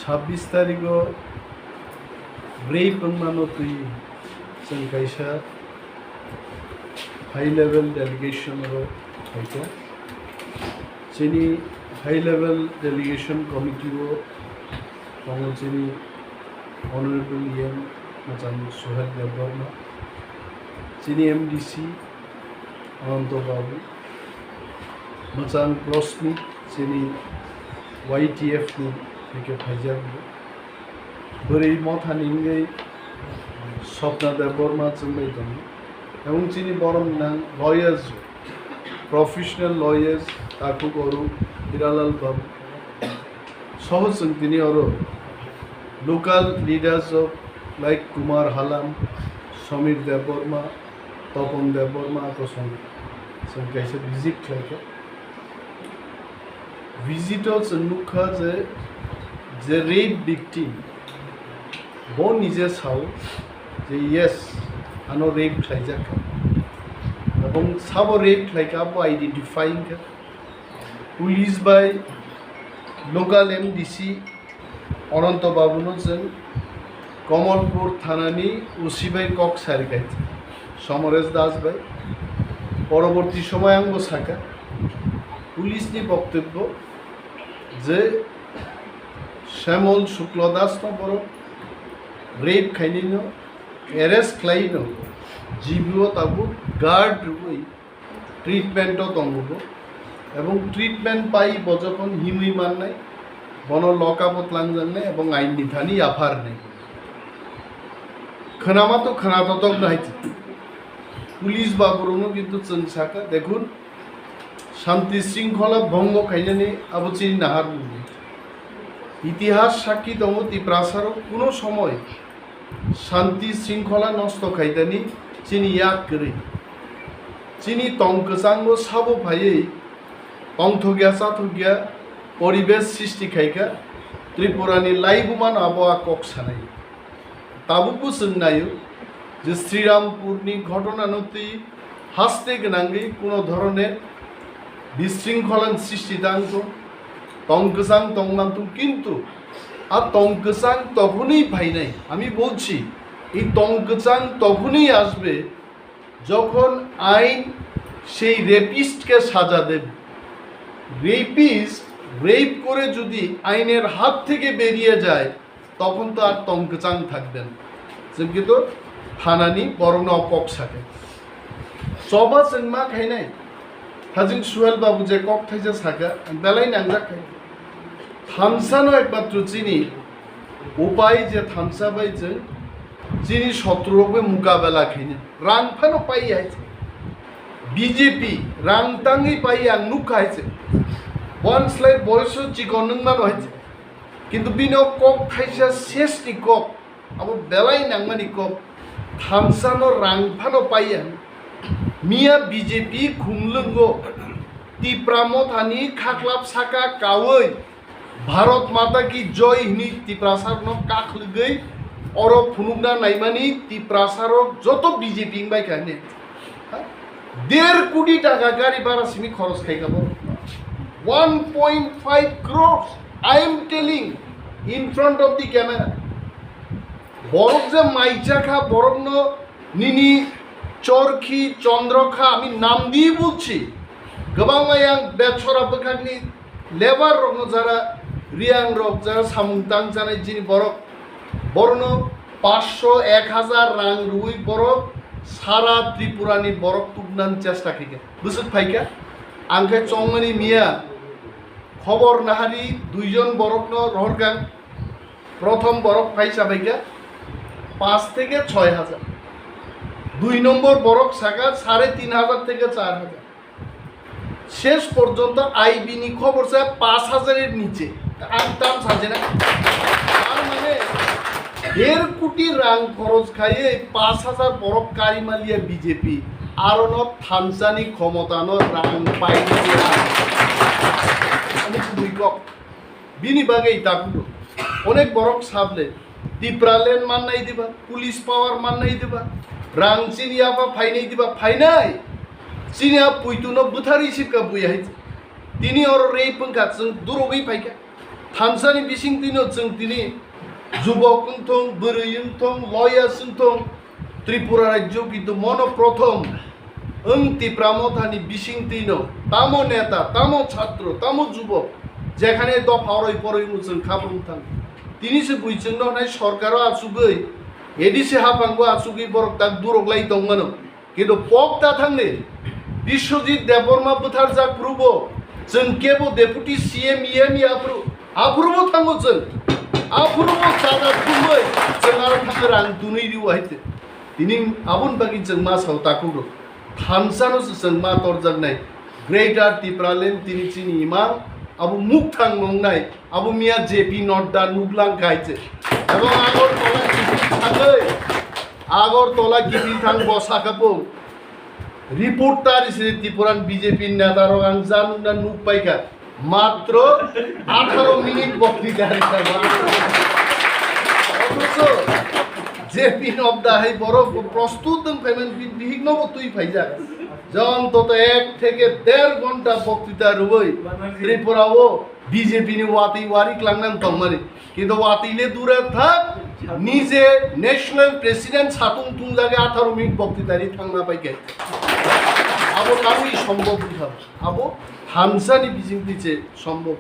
26 तारिखो ब्रै पंगमानो तुई जों कायसा हाई लेवल डेलीगेशन रो थाइका चिनी हाई लेवल डेलीगेशन कमिटी रो तंगो चिनी ऑनरेबल एम मचान सुहेल देबबर्मा चिनी एमडीसी अनंत बाबू मचान क्रॉसमीट चिनी YTF नि के फाइजाब बोरै मथानिंगै स्वप्ना देबबर्मा चंबाय दं এবং চিনি বরং নাং লয়ার্স প্রফেশনাল লয়ার্স তাকু করু হিরালাল বাবু সহজ তিনি আরো local leaders of like Kumar Halam Samir Debbarma Tapan Debbarma তো সঙ্গে কাইসে ভিজিট খাইকে ভিজিটর নুখা যে রেপ ভিকটিম ব নিজে চাও যে ইয়েস आनो रेप खाइजाखा এবং সাবো রেপ খাইকা আবো আইডেন্টিফাইং কা পুলিশ বাই লোকাল এমডিসি অনন্ত বাবুনো जों কমলপুর থানানি ওসি বাই কক সারিকাইছে সমরেশ দাস বাই পরবর্তী সময় আঙ্গো সাকা পুলিশনি বক্তব্য যে শ্যামল শুক্ল দাস নবর রেপ খাইনিনো एरेस्ट खालायनो जिबिओ ताबो गार्ड रुई ट्रिटमेंट दंगो एवं ट्रिटमेंट पाई बजखन हिमुई माननाय बन लकआपत लांजानाय एवं आइन निथानि आफारनाय खोनामा तो खोनातक नायति पुलिस बाबुरनो किन्तु जों साका देखुन शांति शृंखला भंग खायनानै आबो चिनि नाहार इतिहास साक्षी दङ तिप्रासारो कोनो समय शांति शृंखला नष्ट खाइदानी चिनी याद करी चिनी तंगसांगो साबो भाई तंथगिया साथगिया परिवेश सृष्टि खाइका त्रिपुरानी लाइगुमान आबहावा कक सानाय ताबुबो जों नायो जे श्रीरामपुरनि घटना नति हासते गोनाङै कोनो धरনের বিশৃঙ্খলা সৃষ্টি দাंगो तंगसां तंगनांतु किन्तु আর তংকচাং তখনই ভাই নাই আমি বলছি এই তংকচাং তখনই আসবে যখন আইন সেই রেপিস্টকে সাজা দেবে রেপিস্ট রেপ করে যদি আইনের হাত থেকে বেরিয়ে যায় তখন তো আর তংকচাং থাকবে না কিন্তু থানানি বরং অকক থাকে সবা जों मा खायनाय हाजिं सुहेल बाबु जे कक थाइजा साका बेलाय नांजा खाय थामसानो एकमात्र चिनी उपाय जे थामसा बाय जों चिनी शत्रुके मुकाबला खायनो रांफानो पाई आइছে बीजेपी रांताङै पाई आं नुखाइছে वनस्लाइ बयस चिकननमान हइছে किन्तु बिनो कक थाइसा सेसनि कक अब बेलाय नांमानि कक थामसानो रांफानो पाई आं मिया बीजेपी खुमलुंगो तिप्रामो थानि खाख्लाब साका कावै भारत माता की जय हिनी तिप्रासार न काखलगै और फुनुगना नाइमानी तिप्रासार जत बीजेपी बाय खाने 1.5 कोटी टाका गाड़ी भाड़ा सिमी खरच खाइगाबो 1.5 crores I am telling in front of the camera बरफ जे माइचाखा बरफ न निनी चरखी चंद्रखा आमी नाम दिए बोलছি गोबां आं बेचरा बखानि लेबार रंग जारा रियां रक जारा सामुंतां जानाय जिनि बरफ बरन 500 1000 रां रुई बरफ सारा त्रिपुरानि बरफ तुगनान चेष्टा खाइके बुझत फाइका आंखे चंगनि मिया खबर नाहारि दुइजन बरफ न रहरगां प्रथम बरफ फाइसा बाइका 5 থেকে 6000 দুই নম্বর বরফ সাকা 3500 থেকে 4000 শেষ পর্যন্ত আইবিনি খবর চায় 5000 এর নিচে আনতাম সাজে না তার মানে 1.5 কোটি রাং খরচ খাইয়ে 5000 বরফ কারি মালিয়া বিজেপি আর ন থানসানি ক্ষমতা ন রাং পাইনি অনেক দুইকক বিনি বাগেই তাকুলো অনেক বরফ সাবলে তিপ্রালেন মান নাই দিবা পুলিশ পাওয়ার মান নাই দিবা রাং চিনিয়াবা ফাই নাই দিবা ফাই নাই চিনিয়া পুইতুনো বুথারি সিকা বুই হাইছে তিনি और रे पंखा जों दुरगै फाइका थानसानि बिसिं तिनो जों तिनि যুবক थं बोरै थं लयास थं त्रिपुरा राज्य কিন্তু মন প্রথম তিপ্রামথানি বিসিং তিনো তামো নেতা তামো ছাত্র তামো যুবক যেখানে দফারই পরই মুসুন খাবুন থাং তিনিসে বুইছেন নাই সরকারও আসুগৈ এডিসে হাফাঙ্গো আসুগৈ বরক তাক দুরগলাই দংমানো কিন্তু পকটা থাংনে বিশ্বজিৎ দেববর্মা বুথার যা প্রুব जों केबो डेपुटी सीएम ईएम आप्रुबो थांगो जों आप्रुबो जाना खुमै जों आरो थांगो रां दुनै रिवाइते दिनि आबुन बागि जों मा साव ताकुरो थानसानो जों मा तरजानाय ग्रेटर टिप्रालेन तिनि चिनि इमा आबु मुख थां नंनाय आबु मिया जेपी नड्डा नुगलां गाइते এবং আগর তলা গিবি থাং বসাকাপো রিপোর্টার হিসেবে ত্রিপুরান বিজেপি নেতারা আং জানুনা নুক পাইকা মাত্র 18 মিনিট বক্তৃতা অথচ জেপি নবদা হাই বড় প্রস্তুত পেমেন্ট বিহিক নব তুই ফাইজা জন তত 1 থেকে 1.5 ঘন্টা বক্তৃতা রুবই ত্রিপুরাও বিজেপি নি ওয়াতি ওয়ারি ক্লাংনান তমারি কিন্তু ওয়াতিলে দূরে থাক নিজে ন্যাশনাল প্রেসিডেন্ট সাতুং তুং জায়গায় 18 মিনিট বক্তৃতারি থাংনা পাইকে আবো কারুই সম্ভব না আবো হামসানি বিজিং দিছে সম্ভব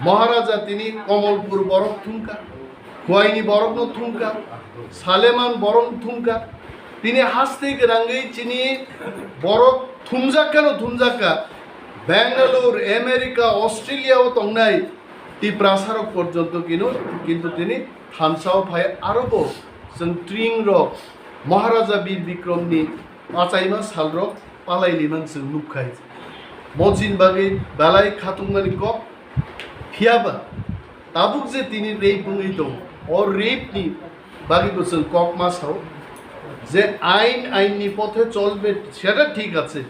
মহারাজা তিনি কমলপুর বরক থুমকা খোয়াইনি বরক ন থুমকা সালেমান বরং থুমকা তিনি হাসতে গরাঙ্গই চিনি বরক থুমজা কেন থুমজাকা ব্যাঙ্গালোর আমেরিকা অস্ট্রেলিয়াও তংনাই টিপ্রাসারক পর্যন্ত কিন্তু তিনি হামসাও ভাই আরব जों ट्रिं रक महाराजा बीर बिक्रमनि पाचाइमा साल रक पालाइलिमान जों नुखाय मजिन बागै बालाय खातुंमानि कप फियाबा ताबुक जे तिनि रेप बुङै दं और रेपनि बागैबो जों कक मासाव যে আইননি পথে চলবে সেটা ঠিক আছে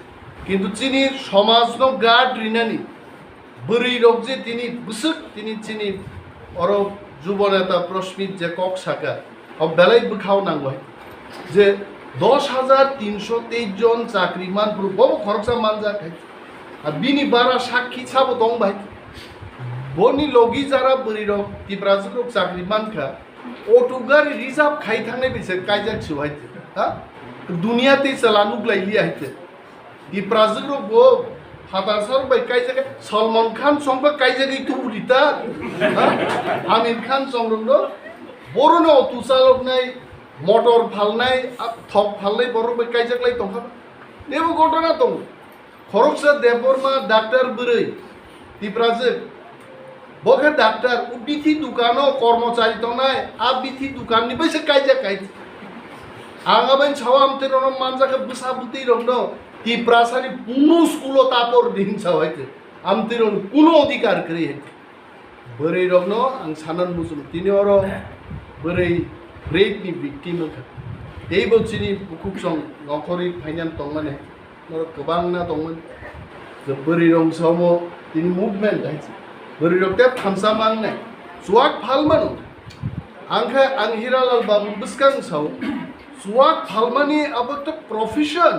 কিন্তু চিনি সমাজ গার্ড রিনানি বরি রক যে তিনি বুসুক তিনি চিনি অরব যুব নেতা প্রস্মিত যে কক সাকা বেলাই বুখাও নাঙ্গ যে 10,323 জন চাকরিমান বড় খরচা মান যাখাই আর বিনি বারা সাক্ষী ছাবো দং ভাই বনি লগি যারা বরি রক টিপ্রাজ রক চাকরিমান খা অটো গাড়ি রিজার্ভ খাই থাকলে বিছে কাইজাক সুহাইতে হ্যাঁ দুনিয়াতে চালানুক লাইলি আইতে টিপ্রাজ rock go হাতাসার by কাইজাকে Salman Khan সংবা কাইজাকে একটু উড়িতা আমির খান সংরঙ্গ বড়নে অটো চালক নাই মোটর ভাল নাই থপ ভাল নাই বড় বাই কাইজাক লাই তংখা নেবো ঘটনা দং খরকসা দেববর্মা ডাক্তার বরৈ টিপ্রাজে বকে ডাক্তার বিথি দোকানও কর্মচারী তো নাই আর বিথি দোকান নিবে সে কাইজা কাইজ আঙাবেন ছাওয়ামতে রন মানজাকে বুসা বুতি রন টিপ্রাসানি পুনো স্কুল তাপর দিন ছাওয়াইতে আমতে রন কোনো অধিকার করে বরৈ রন আং সানান মুসুম তিনি অর বরৈ রেপনি ভিকটিম এই বলছিনি বুকুক সং নখরি ফাইনান তংমানে गोबां ना दंमोन बोरै रं समो তিনি মুভমেন্ট আছে बोरै रक्ते थामसा मांगने सुवाक फालमानो आंखा आं हिरालाल बाबु बिस्कां साव सुवाक फालमानि अब तो प्रोफेशन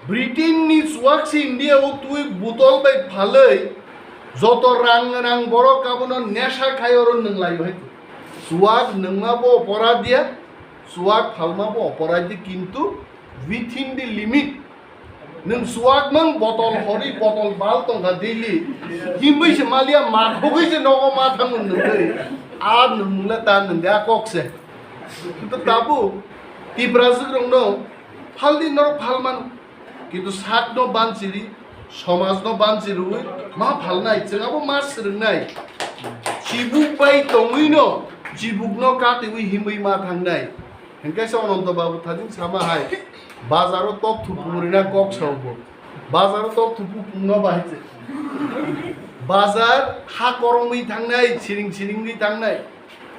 ब्रिटेन नि सुवाक से इंडिया ओ तुई बोतल बाय फालै যত রাং রাং বড় কাবনো নেশা খায়র নংলাই ভাই সুয়াক নংমাবো অপরাধিয়া সুয়াক ফালমাবো অপরাধী কিন্তু within the limit nung suak mang botol hori botol bal tongka daily himbai se malia makhoi se nogo ma thang nung dei a nung la tan nung da kok se to tabu টিপ্রাস wrong no phaldi nor phalman কিন্তু sak no bansiri সমাজ no bansiri ma phalnai chengabo ma srngnai chibuk bai tongui no chibuk no kati ui himbai ma thangnai হেনকাইছে অনন্ত বাবু থাদিন সামা high বাজারও তক থুপুরিনা cock সাউব বাজারও তক থুপু পুঙ্গ বাহিছে বাজার হা করমই থাংনাই সিরিং সিরিংই থাংনাই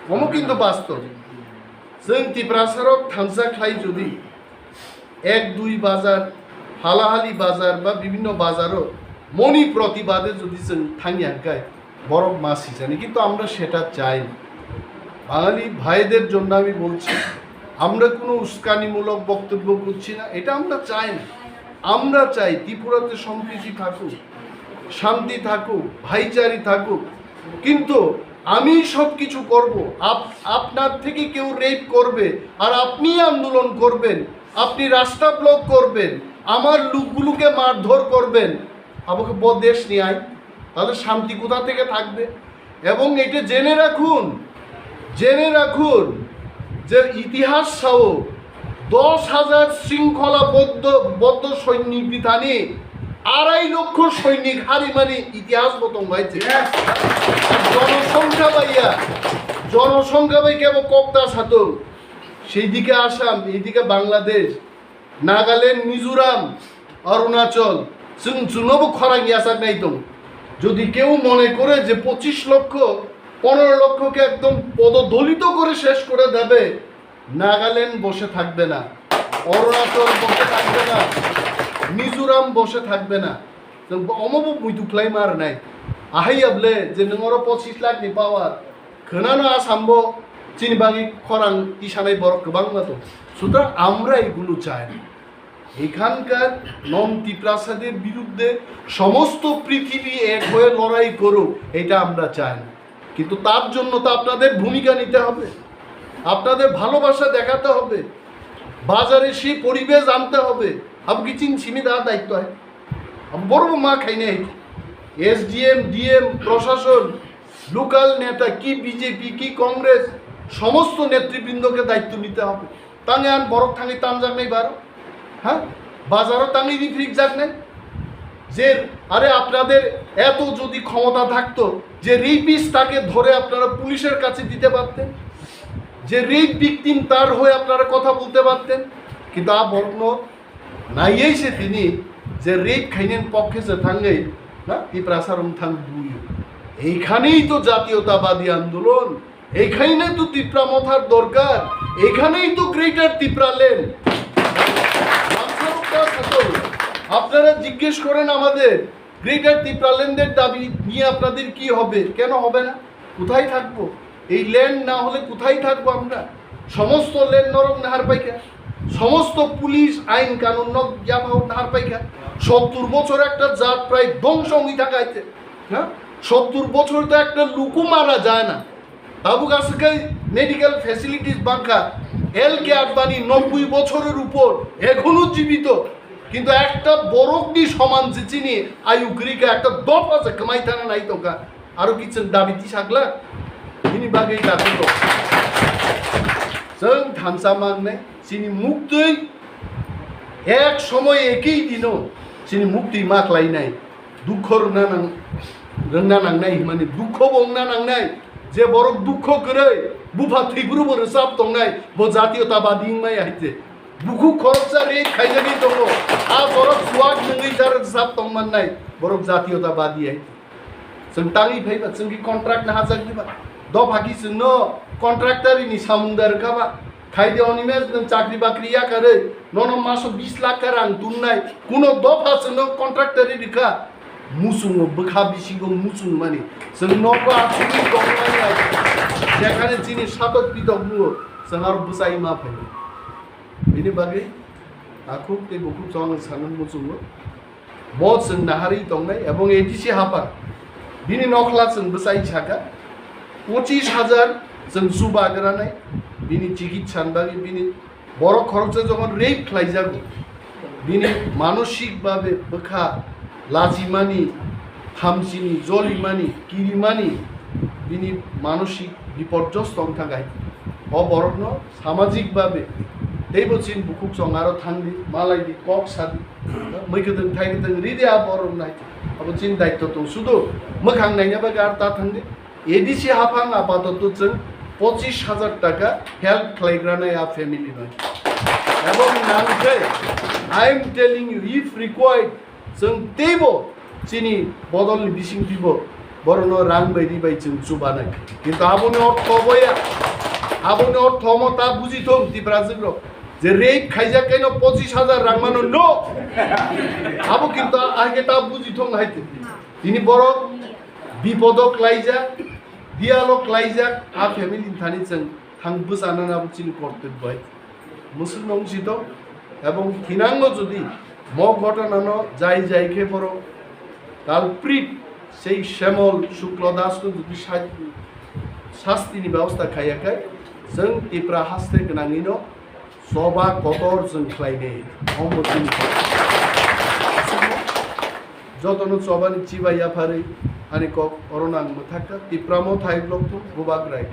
মম কিন্তু বাস্তব जों টিপ্রাসারক থামসা খাই যদি 1-2 বাজার হালাহালি বাজার বা বিভিন্ন বাজারও মনি প্রতিবাদে যদি जों থাঙি হাঙ্কায় বরফ মাসি জানি কিন্তু আমরা সেটা চাই বাঙালি ভাইদের জন্য আমি বলছি আমরা কোনো উস্কানিমূলক বক্তব্য করছি না এটা আমরা চাই না আমরা চাই ত্রিপুরাতে সম্প্রীতি থাকুক শান্তি থাকুক ভাইচারি থাকুক কিন্তু আমি সব কিছু করব, আপনার থেকে কেউ রেপ করবে আর আপনি আন্দোলন করবেন, আপনি রাস্তা ব্লক করবেন, আমার লোকগুলোকে মারধর করবেন, আমাকে দেশ নিয়ে আয়, তাহলে শান্তি কোথা থেকে থাকবে? এবং এটা জেনে রাখুন যে ইতিহাস সহ 10,000 শৃঙ্খলাবদ্ধ সৈনিক বিধানে 2.5 লক্ষ সৈনিক হারিমানি ইতিহাস বতং হয়েছে। জনসংখ্যা বাই কেবল কক্তা সাত, সেই দিকে আসাম, এইদিকে বাংলাদেশ, নাগাল্যান্ড, মিজোরাম, অরুণাচল, जोंबो खरां यासाक নাই তো। যদি কেউ মনে করে যে 25 লক্ষ 15 লক্ষকে একদম পদদলিত করে শেষ করে দেবে, নাগাল্যান্ড বসে থাকবে না, অরুণাচল বসে থাকবে না, মিজোরাম বসে থাকবে না। অমব মুইতুख्लाय মার নাই আহাইয়াবলে যে নংর 25 লাখ নি পাওয়ার खोनानो आसामबो চিনিবাগি খরাং ইসানাই বড় গোবাং মতো। সুতরাং আমরা এগুলো চাই না। এখানকার নন তিপ্রাসাদের বিরুদ্ধে সমস্ত পৃথিবী এক হয়ে লড়াই করুক, এটা আমরা চাই না। কিন্তু তার জন্য তো আপনাদের ভূমিকা নিতে হবে, আপনাদের ভালোবাসা দেখাতে হবে, বাজারে সেই পরিবেশ আনতে হবে। আপনি চিনছিমি দেওয়ার দায়িত্ব হয় বড় মা খাই নাই। এসডিএম, ডিএম, প্রশাসন, লোকাল নেতা, কি বিজেপি কি কংগ্রেস, সমস্ত নেতৃবৃন্দকে দায়িত্ব নিতে হবে। তাঙ্গে আন বড় থাঙ্গে টান যাক নাই বারো, হ্যাঁ বাজারও টাঙ্গি রিফ্রিক যাক নাই। যে আরে আপনাদের এত যদি ক্ষমতা থাকতো যে রেপিস্ট তাকে ধরে আপনারা পুলিশের কাছে দিতে পারতেন, যে রেপ ভিকটিম তার হয়ে আপনারা কথা বলতে পারতেন। কিন্তু বর্ণ নাইয়েছে তিনি যে রেপ খাইনেন পক্ষে যে থাঙ্গে না তিপ্রাসারম থাং দুই। এইখানেই তো জাতীয়তাবাদী আন্দোলন, এইখানেই তো তিপ্রা মথার দরকার, এইখানেই তো গ্রেটার তিপ্রাল্যান্ড। আপনারা জিজ্ঞেস করেন আমাদের গ্রেটার তিপ্রাল্যান্ডের দাবি নিয়ে আপনাদের কি হবে, কেন হবে না? কোথায় থাকবো? এই ল্যান্ড না হলে কোথায় থাকবো আমরা? সমস্ত ল্যান্ড নরক নাহার পাইকা, সমস্ত পুলিশ আইন কানুন নাহার পাইকা। 70 বছর একটা জাত প্রায় ধ্বংস হয়ে থাকাইতে, হ্যাঁ 70 বছর তো একটা লুকু মারা যায় না। বাবু কাছে মেডিকেল ফ্যাসিলিটিস বাঁকা, এলকে আডবাণী 90 বছরের উপর এখনো জীবিত, কিন্তু একটা বরকনি সমান যে চিনি আয়ুগ্রিকা একটা দপ আছে কামাই থানা নাই তোকা আরো কিছু দাবিতি সাকলা তিনি বাগে দাবি তো जों थानसा मांगनाय चिनि मुक्तै एक समय एकई दिनो चिनि मुक्ति माख्लायनाय दुख रोंना नांनाय माने दुख बंना नांनाय जे बरक दुख गरै बुफा थैब्रु बर साब दंनाय बो जातीयताबादी माय आइते बुखु खरचा रे खायजानि दङ आ बरक सुवाग नङै जार साब दंमाननाय बरक जातीयताबादी आइ जों ताङि फैबा जोंनि कन्ट्राक्ट ना हाजाक दिबा द भागी जोंनो कन्ट्राक्टरनि सामुंदार खाबा खायदे अनिमेश नों चाकरी बाकरी या करे ननो मासो 20 लाख रां तुननाय कुनो दफा जोंनो कन्ट्राक्टरि दिखा मुसुङ बखा बिसिगो मुसुङ माने जों नको आछुनि दंनाय जेखाने चिनि सातत बिदक नु जों आरो बुसाइ मा फै बिनि बागै आखु ते बुखु जंग सानन मुसुङ मो जों नाहारि दंनाय एबं एडिसि हापा बिनि नखला जों बुसाइ छाका 25,000 जों सुबा गरानाय बिनि चिकित्सा बागै बिनि बड़ खरचे যখন রেপ খাইजागो बिनि मानसिक भावे बखा लाजिमानि हामसिनि जलिमानि किरिमानि बिनि मानसिक विपर्यस्त थाकाय अबरन सामाजिक भावे दैबचिन बुकुक सं आरो थांदि मालायनि कक सादि मैखदों थाइगदों रिदि आबरन नाय अब चिन दायित्व दं शुधु मोखां नायनोबा गार ता थांदि एडिसि हाफां आपातत जों 25,000 টাকা হেল্প খাইग्रानाय आ फैमिली नय एबं नांगै I am telling you if required जों तेबो चिनि बदल बिसिं दिबो बरनो रां बायदि बाय जों सुबानाय किन्तु आबोनि अर्थ मता बुजिथों तिप्राजों जे रेप खाइजाकैनो 25,000 रां मानो नो आबो किन्तु आगे ता बुजिथों हायते तिनि बड़ विपदक लाइजा dialog laijak a family thani जों थांबो जानानाबो चिनि कर्तव्य मुसलमान जितो एवं थिनांगो जुदि म घटनानो जाय जायखे बरो कालप्रिट সেই শ্যামল শুক্ল दासखौ जुदि शास्तिनि बेबस्था खायाखै जों तिप्रा हास्ते गोनाङैनो सबा कतर जों ख्लायने हमबोथिनि जतनो चबानि चिबाया फारै अनि क अरनां मथाका तिप्रामो थाइब्लक तो गोबाग राइट